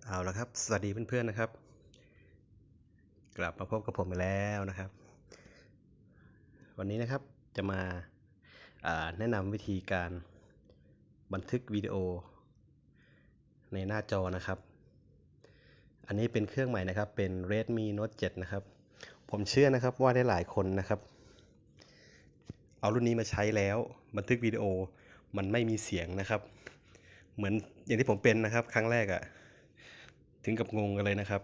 เอาละครับสวัสดีเพื่อนๆนะครับกลับมาพบกับผมอีกแล้วนะครับวันนี้นะครับจะมาแนะนำวิธีการบันทึกวิดีโอในหน้าจอนะครับอันนี้เป็นเครื่องใหม่นะครับเป็น Redmi Note 7นะครับผมเชื่อนะครับว่าได้หลายคนนะครับเอารุ่นนี้มาใช้แล้วบันทึกวิดีโอมันไม่มีเสียงนะครับเหมือนอย่างที่ผมเป็นนะครับครั้งแรกอะถึงกับงงกันเลยนะครับ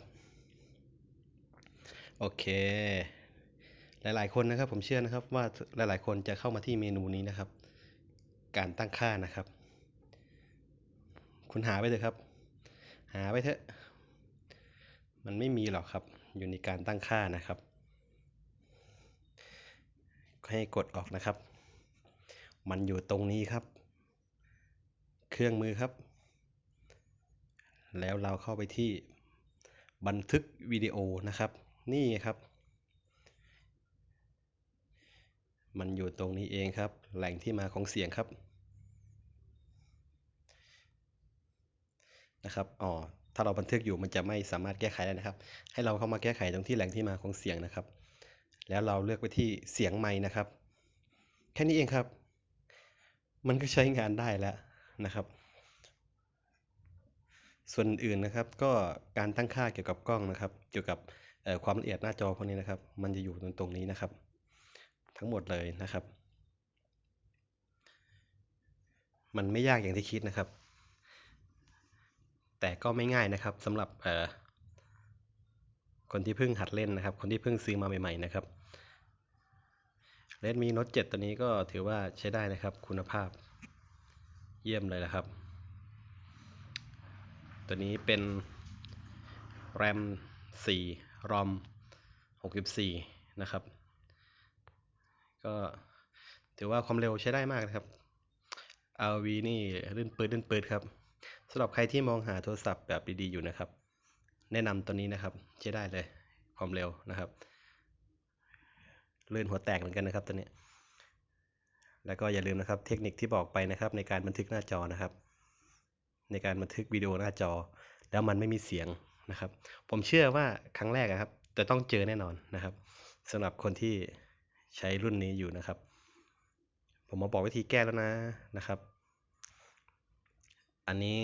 โอเคหลายๆคนนะครับผมเชื่อนะครับว่าหลายๆคนจะเข้ามาที่เมนูนี้นะครับการตั้งค่านะครับคุณหาไปเถอะครับหาไปเถอะมันไม่มีหรอกครับอยู่ในการตั้งค่านะครับให้กดออกนะครับมันอยู่ตรงนี้ครับเครื่องมือครับแล้วเราเข้าไปที่บันทึกวิดีโอนะครับนี่ครับมันอยู่ตรงนี้เองครับแหล่งที่มาของเสียงครับนะครับถ้าเราบันทึกอยู่มันจะไม่สามารถแก้ไขได้นะครับให้เราเข้ามาแก้ไขตรงที่แหล่งที่มาของเสียงนะครับแล้วเราเลือกไปที่เสียงไมค์นะครับแค่นี้เองครับมันก็ใช้งานได้แล้วนะครับส่วนอื่นนะครับก็การตั้งค่าเกี่ยวกับกล้องนะครับเกี่ยวกับความละเอียดหน้าจอพวกนี้นะครับมันจะอยู่ตรงนี้นะครับทั้งหมดเลยนะครับมันไม่ยากอย่างที่คิดนะครับแต่ก็ไม่ง่ายนะครับสำหรับคนที่เพิ่งหัดเล่นนะครับคนที่เพิ่งซื้อมาใหม่ๆนะครับ Redmi Note 7ตัวนี้ก็ถือว่าใช้ได้นะครับคุณภาพเยี่ยมเลยนะครับตัวนี้เป็น RAM 4 ROM 64นะครับก็ถือว่าความเร็วใช้ได้มากนะครับ ROV นี่ลื่นปืดครับสำหรับใครที่มองหาโทรศัพท์แบบดีๆอยู่นะครับแนะนำตัวนี้นะครับใช้ได้เลยความเร็วนะครับลื่นหัวแตกเหมือนกันนะครับตัวนี้แล้วก็อย่าลืมนะครับเทคนิคที่บอกไปนะครับในการบันทึกหน้าจอนะครับในการบันทึกวิดีโอหน้าจอแล้วมันไม่มีเสียงนะครับผมเชื่อว่าครั้งแรกครับจะต้องเจอแน่นอนนะครับสำหรับคนที่ใช้รุ่นนี้อยู่นะครับผมมาบอกวิธีแก้แล้วนะครับอันนี้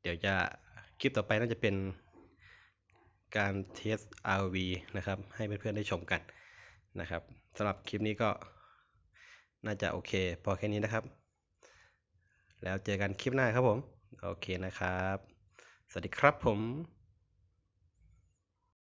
เดี๋ยวจะคลิปต่อไปน่าจะเป็นการเทส ROV นะครับให้เพื่อนๆได้ชมกันนะครับสำหรับคลิปนี้ก็น่าจะโอเคพอแค่นี้นะครับแล้วเจอกันคลิปหน้าครับผมโอเคนะครับสวัสดีครับผม